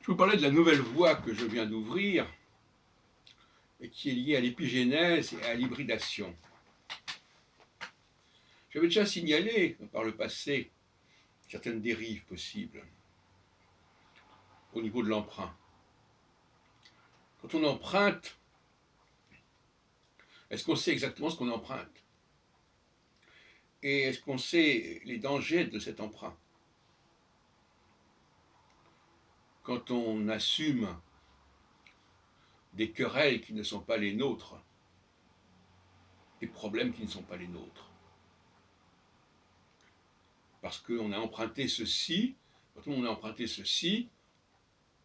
Je vous parlais de la nouvelle voie que je viens d'ouvrir et qui est liée à l'épigénèse et à l'hybridation. J'avais déjà signalé par le passé certaines dérives possibles au niveau de l'emprunt. Quand on emprunte, est-ce qu'on sait exactement ce qu'on emprunte? Et est-ce qu'on sait les dangers de cet emprunt? Quand on assume des querelles qui ne sont pas les nôtres, des problèmes qui ne sont pas les nôtres. Parce qu'on a emprunté ceci, quand on a emprunté ceci,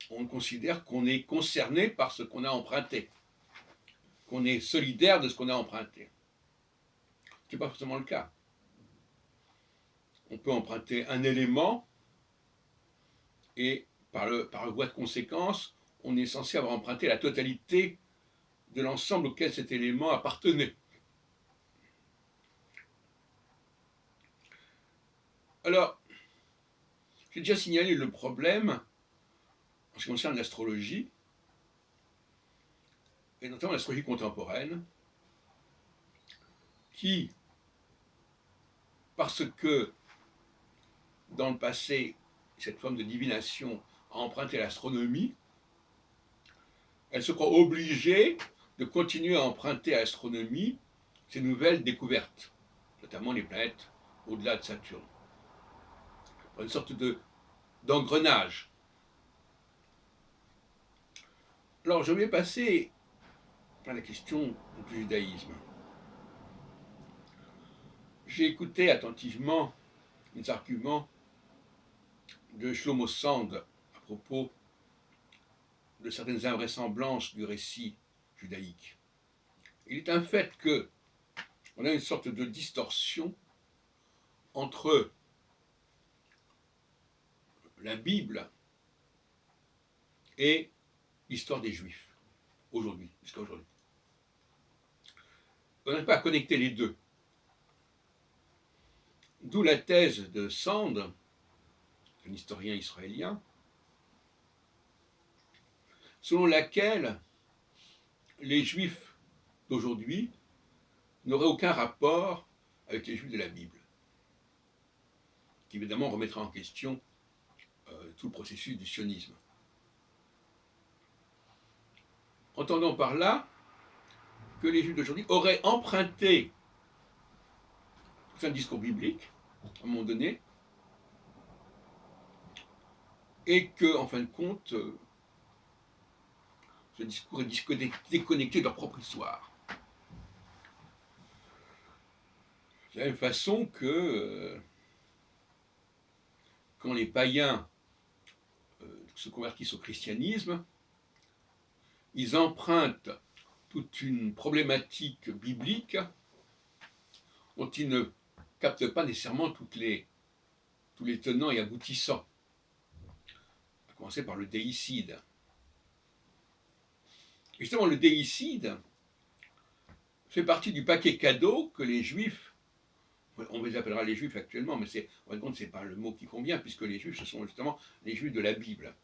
on considère qu'on est concerné par ce qu'on a emprunté, qu'on est solidaire de ce qu'on a emprunté. Ce n'est pas forcément le cas. On peut emprunter un élément et par voie de conséquence, on est censé avoir emprunté la totalité de l'ensemble auquel cet élément appartenait. Alors, j'ai déjà signalé le problème en ce qui concerne l'astrologie, et notamment l'astrologie contemporaine, qui, parce que dans le passé, cette forme de divination a emprunté l'astronomie, elle se croit obligée de continuer à emprunter à l'astronomie ces nouvelles découvertes, notamment les planètes au-delà de Saturne. Une sorte d'engrenage. Alors je vais passer à la question du judaïsme. J'ai écouté attentivement les arguments de Shlomo Sand à propos de certaines invraisemblances du récit judaïque. Il est un fait qu'on a une sorte de distorsion entre la Bible et l'histoire des Juifs, aujourd'hui, jusqu'à aujourd'hui. On n'arrive pas à connecter les deux. D'où la thèse de Sand, un historien israélien, selon laquelle les Juifs d'aujourd'hui n'auraient aucun rapport avec les Juifs de la Bible, qui évidemment remettra en question tout le processus du sionisme. Entendons par là que les Juifs d'aujourd'hui auraient emprunté un discours biblique, à un moment donné, et que, en fin de compte, ce discours est déconnecté de leur propre histoire. De la même façon que quand les païens se convertissent au christianisme, ils empruntent toute une problématique biblique dont ils ne captent pas nécessairement tous les tenants et aboutissants, à commencer par le déicide. Et justement, le déicide fait partie du paquet cadeau que les Juifs, on les appellera les Juifs actuellement, mais en fin de compte, ce n'est pas le mot qui convient, puisque les Juifs, ce sont justement les Juifs de la Bible.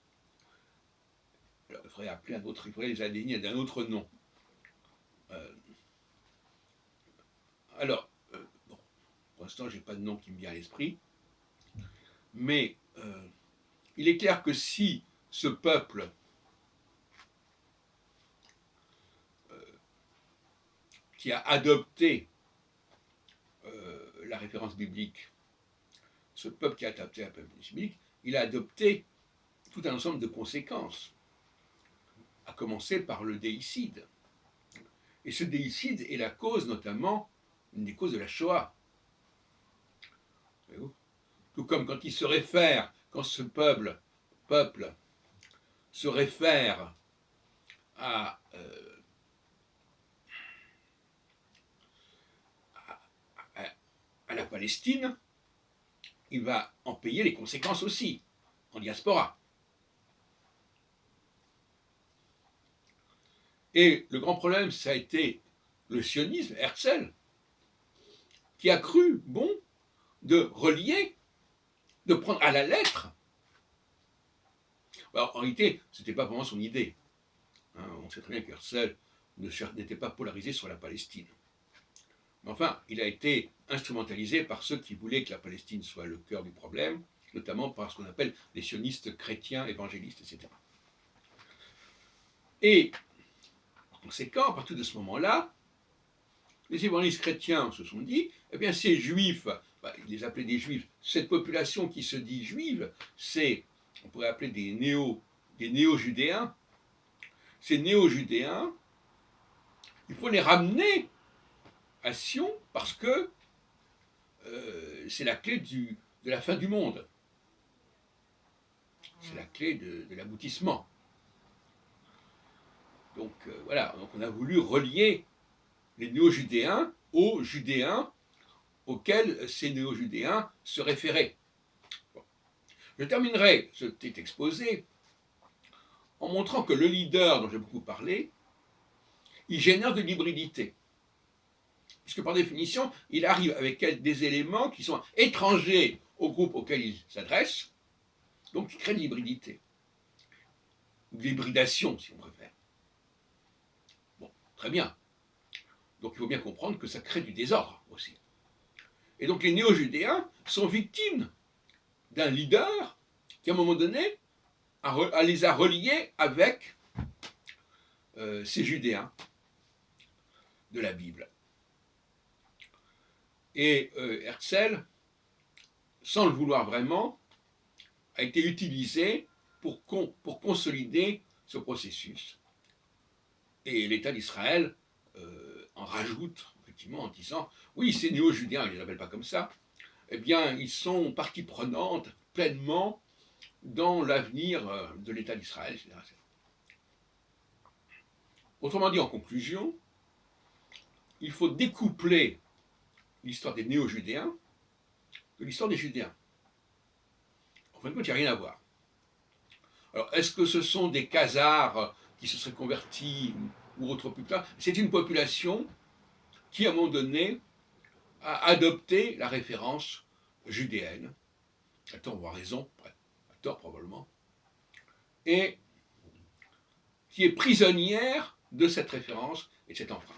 Alors, il faudrait appeler un autre, il faudrait les désigner d'un autre nom. Bon, pour l'instant, je n'ai pas de nom qui me vient à l'esprit, mais il est clair que si ce peuple qui a adopté la référence biblique, ce peuple qui a adopté la référence biblique, il a adopté tout un ensemble de conséquences, à commencer par le déicide. Et ce déicide est la cause, notamment, une des causes de la Shoah. Tout comme quand il se réfère, quand ce peuple se réfère à la Palestine, il va en payer les conséquences aussi, en diaspora. Et le grand problème, ça a été le sionisme, Herzl, qui a cru bon de relier, de prendre à la lettre, Alors, en réalité, ce n'était pas vraiment son idée. Hein, on sait très bien qu'Herzl n'était pas polarisé sur la Palestine. Mais enfin, il a été instrumentalisé par ceux qui voulaient que la Palestine soit le cœur du problème, notamment par ce qu'on appelle les sionistes chrétiens, évangélistes, etc. Et, en conséquent, à partir de ce moment-là, les évangélistes chrétiens se sont dit, eh bien ces juifs, ils les appelaient des juifs, cette population qui se dit juive, c'est, on pourrait appeler des néo-judéens. Ces néo-judéens, il faut les ramener à Sion parce que c'est la clé de la fin du monde. C'est la clé de l'aboutissement. Donc voilà, donc on a voulu relier les néo-judéens aux judéens auxquels ces néo-judéens se référaient. Bon. Je terminerai ce petit exposé en montrant que le leader dont j'ai beaucoup parlé, il génère de l'hybridité. Puisque par définition, il arrive avec des éléments qui sont étrangers au groupe auquel il s'adresse, donc il crée de l'hybridité. Ou de l'hybridation, si on préfère. Bon, très bien. Donc il faut bien comprendre que ça crée du désordre aussi. Et donc les néo-judéens sont victimes d'un leader qui, à un moment donné, les a reliés avec ces judéens de la Bible. Et Herzl, sans le vouloir vraiment, a été utilisé pour consolider ce processus. Et l'État d'Israël en rajoute, effectivement, en disant, oui, ces néo-judéens, ils ne les appellent pas comme ça, eh bien, ils sont partie prenante pleinement dans l'avenir de l'État d'Israël, etc. Autrement dit, en conclusion, il faut découpler l'histoire des néo-judéens de l'histoire des judéens. En fin de compte, il n'y a rien à voir. Alors, est-ce que ce sont des Khazars qui se seraient convertis ou autre plus tard? C'est une population qui, à un moment donné, a adopté la référence judéenne, à tort ou à raison, à tort probablement, et qui est prisonnière de cette référence et de cette empreinte.